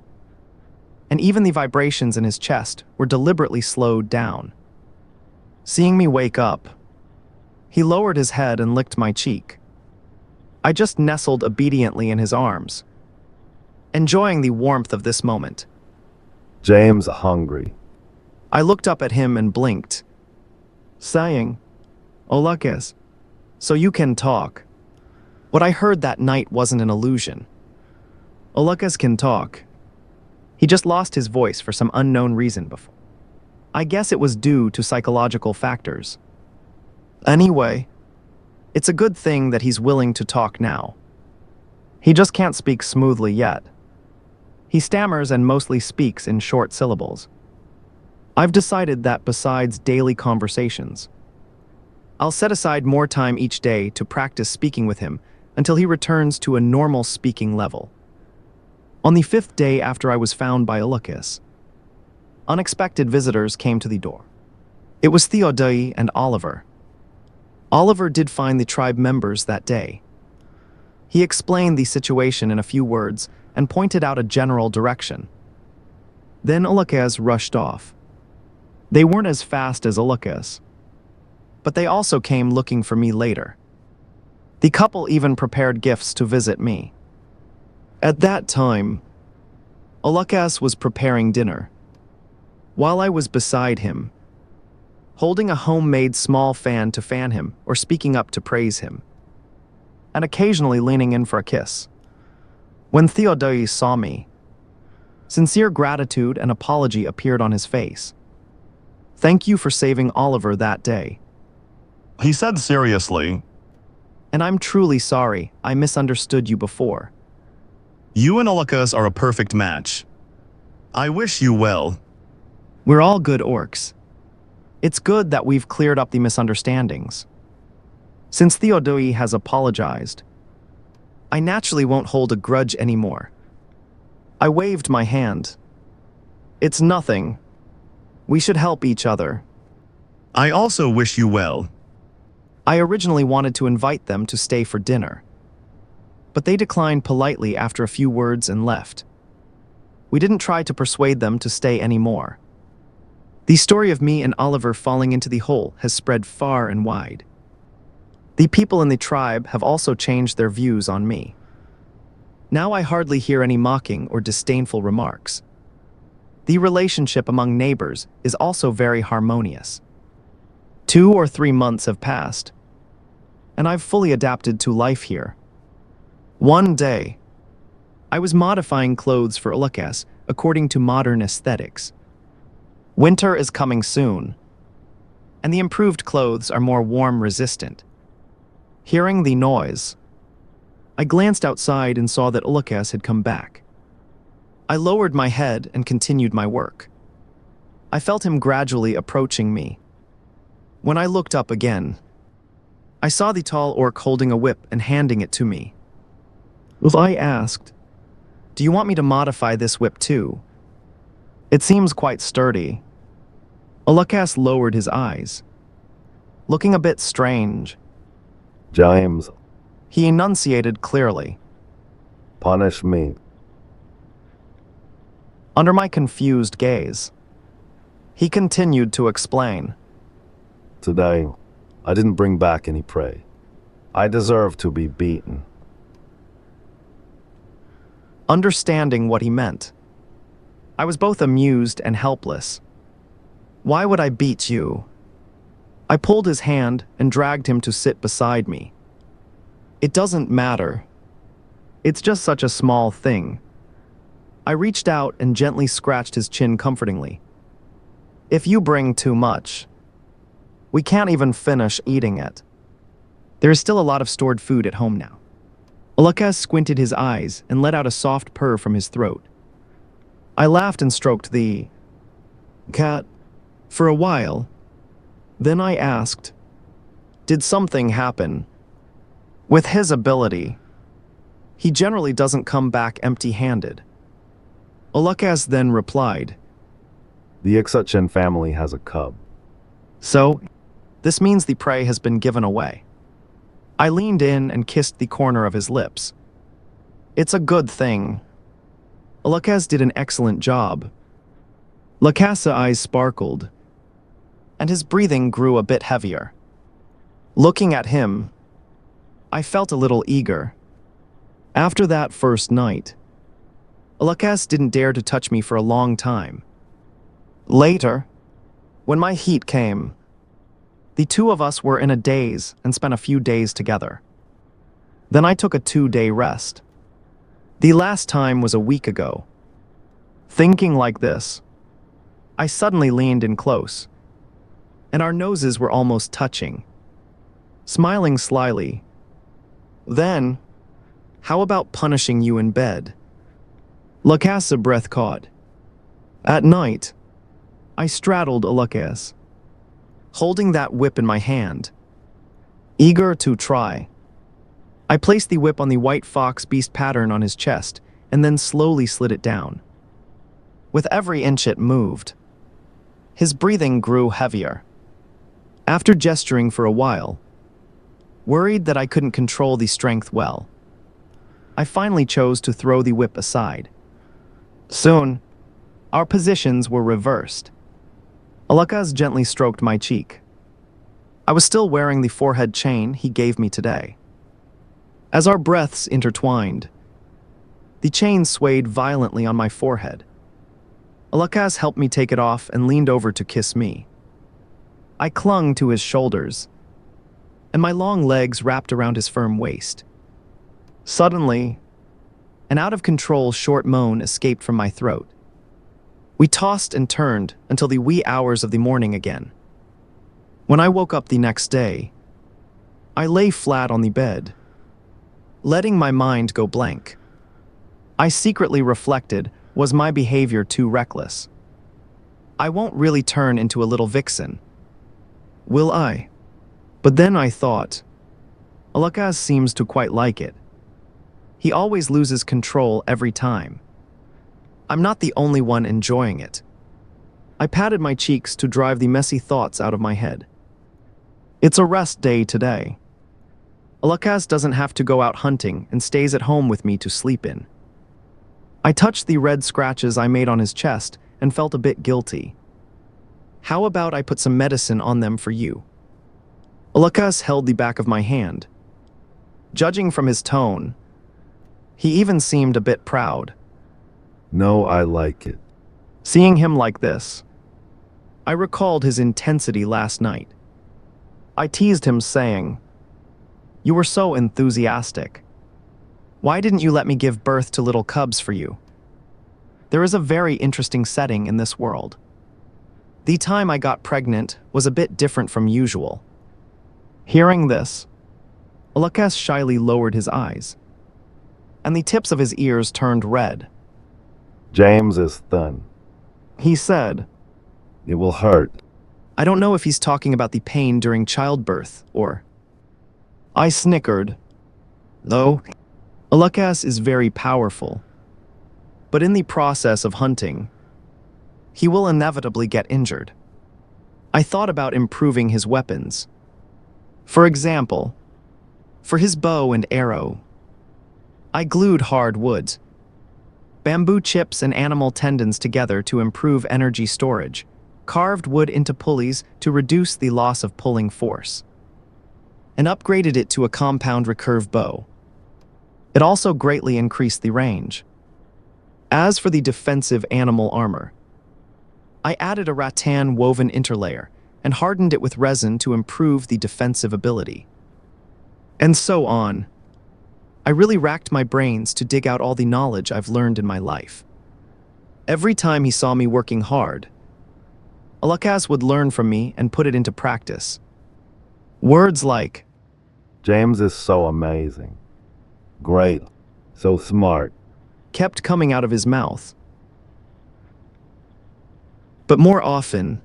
and even the vibrations in his chest were deliberately slowed down. Seeing me wake up, he lowered his head and licked my cheek. I just nestled obediently in his arms, enjoying the warmth of this moment. James hungry. I looked up at him and blinked, saying, "Olakis, so you can talk." What I heard that night wasn't an illusion. Olakas can talk. He just lost his voice for some unknown reason before. I guess it was due to psychological factors. Anyway, it's a good thing that he's willing to talk now. He just can't speak smoothly yet. He stammers and mostly speaks in short syllables. I've decided that besides daily conversations, I'll set aside more time each day to practice speaking with him until he returns to a normal speaking level. On the 5th day after I was found by Olakis, unexpected visitors came to the door. It was Theodai and Oliver. Oliver did find the tribe members that day. He explained the situation in a few words and pointed out a general direction. Then Olakis rushed off. They weren't as fast as Olakis, but they also came looking for me later. The couple even prepared gifts to visit me. At that time, Olakas was preparing dinner, while I was beside him, holding a homemade small fan to fan him or speaking up to praise him, and occasionally leaning in for a kiss. When Theodai saw me, sincere gratitude and apology appeared on his face. "Thank you for saving Oliver that day." He said seriously, "And I'm truly sorry I misunderstood you before." "You and Olakas are a perfect match. I wish you well." We're all good orcs. It's good that we've cleared up the misunderstandings. Since Theodoi has apologized, I naturally won't hold a grudge anymore. I waved my hand. "It's nothing. We should help each other." I also wish you well. I originally wanted to invite them to stay for dinner, but they declined politely after a few words and left. We didn't try to persuade them to stay anymore. The story of me and Oliver falling into the hole has spread far and wide. The people in the tribe have also changed their views on me. Now I hardly hear any mocking or disdainful remarks. The relationship among neighbors is also very harmonious. 2 or 3 months have passed, and I've fully adapted to life here. One day, I was modifying clothes for Olakas according to modern aesthetics. Winter is coming soon, and the improved clothes are more warm resistant. Hearing the noise, I glanced outside and saw that Ulukas had come back. I lowered my head and continued my work. I felt him gradually approaching me. When I looked up again, I saw the tall orc holding a whip and handing it to me. I asked, "Do you want me to modify this whip too? It seems quite sturdy." Ulukas lowered his eyes, looking a bit strange. James, He enunciated clearly. punish me. Under my confused gaze, he continued to explain. Today, I didn't bring back any prey. I deserve to be beaten. Understanding what he meant, I was both amused and helpless. Why would I beat you? I pulled his hand and dragged him to sit beside me. It doesn't matter. It's just such a small thing. I reached out and gently scratched his chin comfortingly. If you bring too much, we can't even finish eating it. There is still a lot of stored food at home now. Ulukas squinted his eyes and let out a soft purr from his throat. I laughed and stroked the cat for a while. Then I asked, "Did something happen?" With his ability, he generally doesn't come back empty-handed. Ulukas then replied, The Ixuchen family has a cub. "So, this means the prey has been given away." I leaned in and kissed the corner of his lips. "It's a good thing." Ulukas did an excellent job. Lakasa eyes sparkled, and his breathing grew a bit heavier. Looking at him, I felt a little eager. After that first night, Ulukas didn't dare to touch me for a long time. Later, when my heat came, the two of us were in a daze and spent a few days together. Then I took a 2-day rest. The last time was a week ago. Thinking like this, I suddenly leaned in close, and our noses were almost touching. Smiling slyly, "Then, how about punishing you in bed?" Lakasa breath caught. At night, I straddled Ulukas, holding that whip in my hand, eager to try. I placed the whip on the white fox beast pattern on his chest and then slowly slid it down. With every inch it moved, his breathing grew heavier. After gesturing for a while, worried that I couldn't control the strength well, I finally chose to throw the whip aside. Soon, our positions were reversed. Ulukas gently stroked my cheek. I was still wearing the forehead chain he gave me today. As our breaths intertwined, the chain swayed violently on my forehead. Ulukas helped me take it off and leaned over to kiss me. I clung to his shoulders, and my long legs wrapped around his firm waist. Suddenly, an out-of-control short moan escaped from my throat. We tossed and turned until the wee hours of the morning again. When I woke up the next day, I lay flat on the bed, letting my mind go blank. I secretly reflected, was my behavior too reckless? I won't really turn into a little vixen, will I? But then I thought, Ulukas seems to quite like it. He always loses control every time. I'm not the only one enjoying it. I patted my cheeks to drive the messy thoughts out of my head. It's a rest day today. Ulukas doesn't have to go out hunting and stays at home with me to sleep in. I touched the red scratches I made on his chest and felt a bit guilty. How about I put some medicine on them for you? Ulukas held the back of my hand. Judging from his tone, he even seemed a bit proud. No, I like it. Seeing him like this, I recalled his intensity last night. I teased him saying, "You were so enthusiastic. Why didn't you let me give birth to little cubs for you?" There is a very interesting setting in this world. The time I got pregnant was a bit different from usual. Hearing this, Ulukas shyly lowered his eyes. and the tips of his ears turned red. James is thin. He said, It will hurt. I don't know if he's talking about the pain during childbirth, or... I snickered. Though, Alakas is very powerful. But in the process of hunting, he will inevitably get injured. I thought about improving his weapons. For example, for his bow and arrow, I glued hard wood, bamboo chips and animal tendons together to improve energy storage, carved wood into pulleys to reduce the loss of pulling force, and upgraded it to a compound recurve bow. It also greatly increased the range. As for the defensive animal armor, I added a rattan woven interlayer and hardened it with resin to improve the defensive ability. And so on. I really racked my brains to dig out all the knowledge I've learned in my life. Every time he saw me working hard, Alakas would learn from me and put it into practice. Words like, James is so amazing. Great. So smart. kept coming out of his mouth. But more often,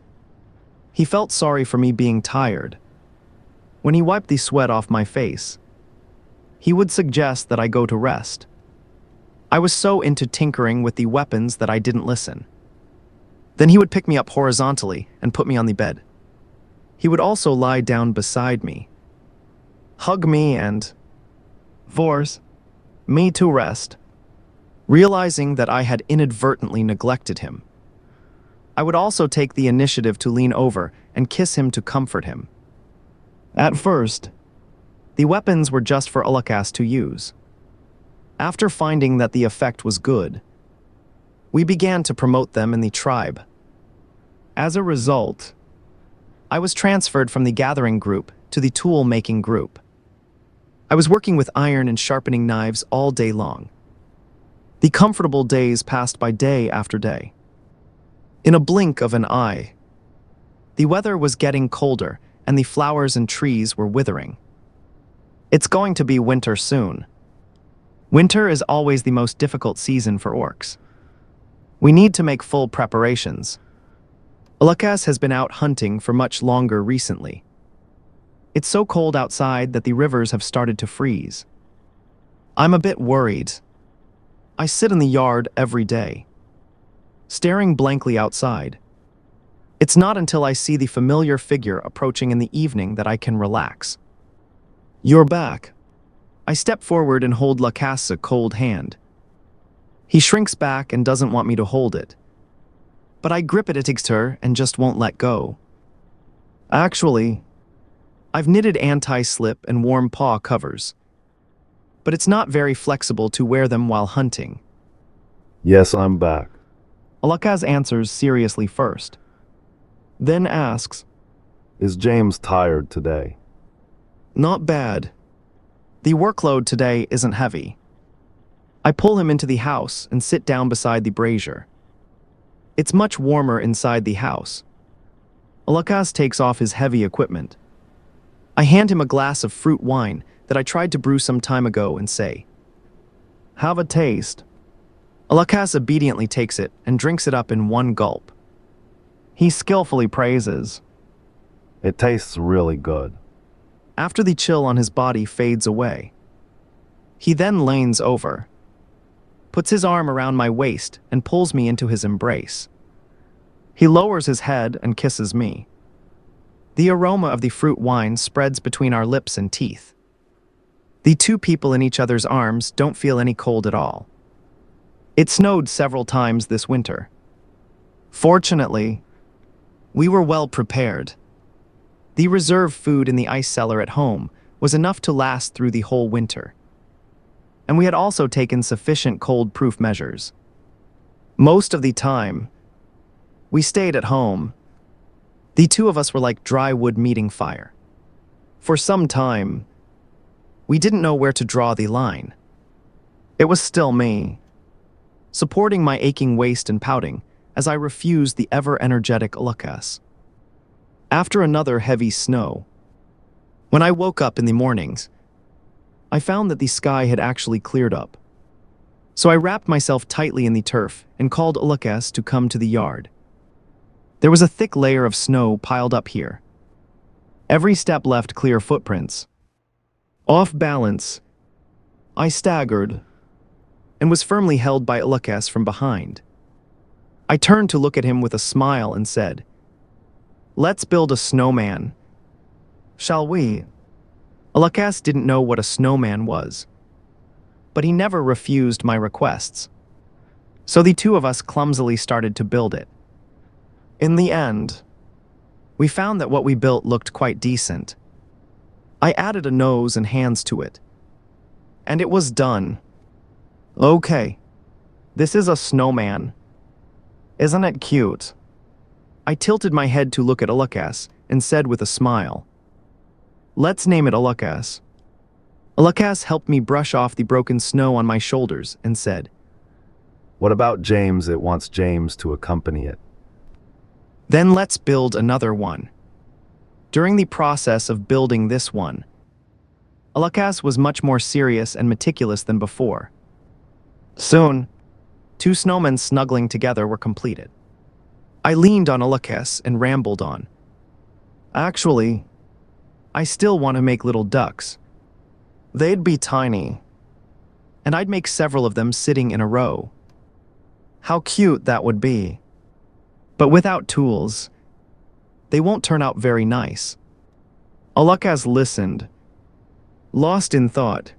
he felt sorry for me being tired. When he wiped the sweat off my face, he would suggest that I go to rest. I was so into tinkering with the weapons that I didn't listen. Then he would pick me up horizontally and put me on the bed. He would also lie down beside me, hug me and force me to rest, realizing that I had inadvertently neglected him. I would also take the initiative to lean over and kiss him to comfort him. At first, the weapons were just for Alakas to use. After finding that the effect was good, we began to promote them in the tribe. As a result, I was transferred from the gathering group to the tool-making group. I was working with iron and sharpening knives all day long. The comfortable days passed by day after day. In a blink of an eye, the weather was getting colder and the flowers and trees were withering. It's going to be winter soon. Winter is always the most difficult season for orcs. We need to make full preparations. Alakas has been out hunting for much longer recently. It's so cold outside that the rivers have started to freeze. I'm a bit worried. I sit in the yard every day, staring blankly outside. It's not until I see the familiar figure approaching in the evening that I can relax. You're back. I step forward and hold Lacasse' cold hand. He shrinks back and doesn't want me to hold it. But I grip it at her and just won't let go. Actually, I've knitted anti-slip and warm paw covers, but it's not very flexible to wear them while hunting. Yes, I'm back. Alakas answers seriously first, then asks, Is James tired today? Not bad. The workload today isn't heavy. I pull him into the house and sit down beside the brazier. It's much warmer inside the house. Alakas takes off his heavy equipment. I hand him a glass of fruit wine that I tried to brew some time ago and say, Have a taste. Alakas obediently takes it and drinks it up in one gulp. He skillfully praises. It tastes really good. After the chill on his body fades away, he then leans over, puts his arm around my waist and pulls me into his embrace. He lowers his head and kisses me. The aroma of the fruit wine spreads between our lips and teeth. The two people in each other's arms don't feel any cold at all. It snowed several times this winter. Fortunately, we were well prepared. The reserve food in the ice cellar at home was enough to last through the whole winter. And we had also taken sufficient cold-proof measures. Most of the time, we stayed at home. The two of us were like dry wood meeting fire. For some time, we didn't know where to draw the line. It was still me, supporting my aching waist and pouting as I refused the ever-energetic Alakas. After another heavy snow, when I woke up in the mornings, I found that the sky had actually cleared up. So I wrapped myself tightly in the turf and called Lucas to come to the yard. There was a thick layer of snow piled up here. Every step left clear footprints. Off balance, I staggered and was firmly held by Lucas from behind. I turned to look at him with a smile and said, "Let's build a snowman. Shall we?" Lucas didn't know what a snowman was, but he never refused my requests. So the two of us clumsily started to build it. In the end, we found that what we built looked quite decent. I added a nose and hands to it, and it was done. Okay, this is a snowman. Isn't it cute? I tilted my head to look at Lucas and said with a smile, "Let's name it Lucas." Lucas helped me brush off the broken snow on my shoulders and said, What about James? It wants James to accompany it. "Then let's build another one." During the process of building this one, Lucas was much more serious and meticulous than before. Soon, 2 snowmen snuggling together were completed. I leaned on Lucas and rambled on. Actually, I still want to make little ducks. They'd be tiny, and I'd make several of them sitting in a row. How cute that would be. But without tools, they won't turn out very nice. Lucas listened, lost in thought.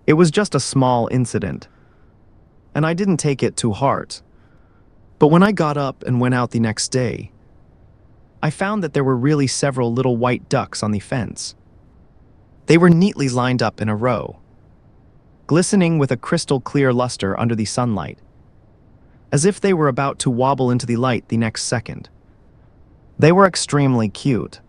It was just a small incident, and I didn't take it to heart. But when I got up and went out the next day, I found that there were really several little white ducks on the fence. They were neatly lined up in a row, glistening with a crystal clear luster under the sunlight, as if they were about to wobble into the light the next second. They were extremely cute.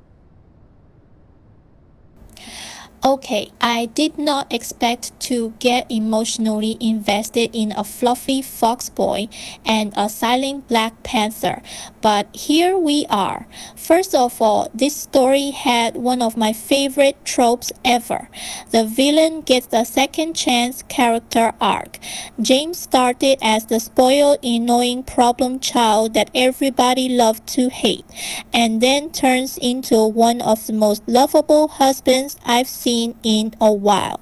Okay, I did not expect to get emotionally invested in a fluffy fox boy and a silent Black Panther, but here we are. First of all, this story had one of my favorite tropes ever. The villain gets a second chance character arc. James started as the spoiled, annoying problem child that everybody loved to hate, and then turns into one of the most lovable husbands I've seen in a while.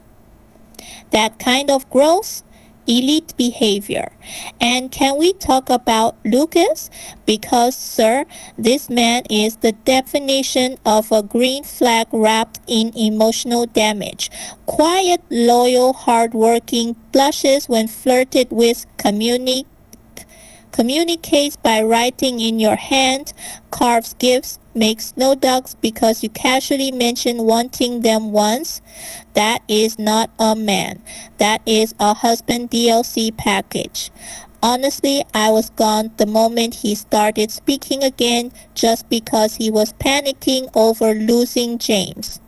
That kind of growth, elite behavior. And can we talk about Lucas? Because, sir, this man is the definition of a green flag wrapped in emotional damage. Quiet, loyal, hardworking, blushes when flirted with, communicates by writing in your hand, carves gifts, makes snow ducks because you casually mentioned wanting them once. That is not a man. That is a husband DLC package. Honestly, I was gone the moment he started speaking again just because he was panicking over losing James.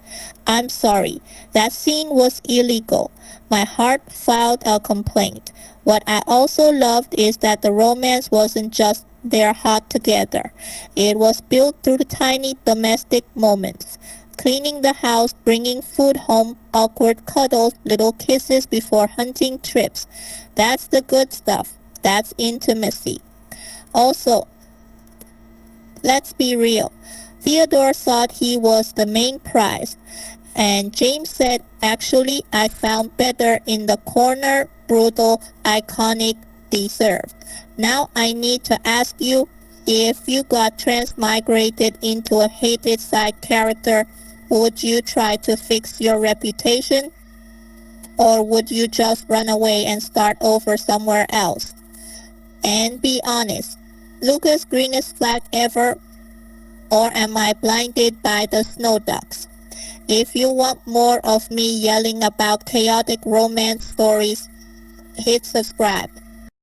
I'm sorry, that scene was illegal. My heart filed a complaint. What I also loved is that the romance wasn't just they're hot together. It was built through the tiny domestic moments. Cleaning the house, bringing food home, awkward cuddles, little kisses before hunting trips. That's the good stuff. That's intimacy. Also, let's be real. Theodore thought he was the main prize. And James said, actually, I found better in the corner, brutal, iconic, deserved. Now I need to ask you, if you got transmigrated into a hated side character, would you try to fix your reputation? Or would you just run away and start over somewhere else? And be honest, Lucas' greenest flag ever, or am I blinded by the snow ducks? If you want more of me yelling about chaotic romance stories, hit subscribe.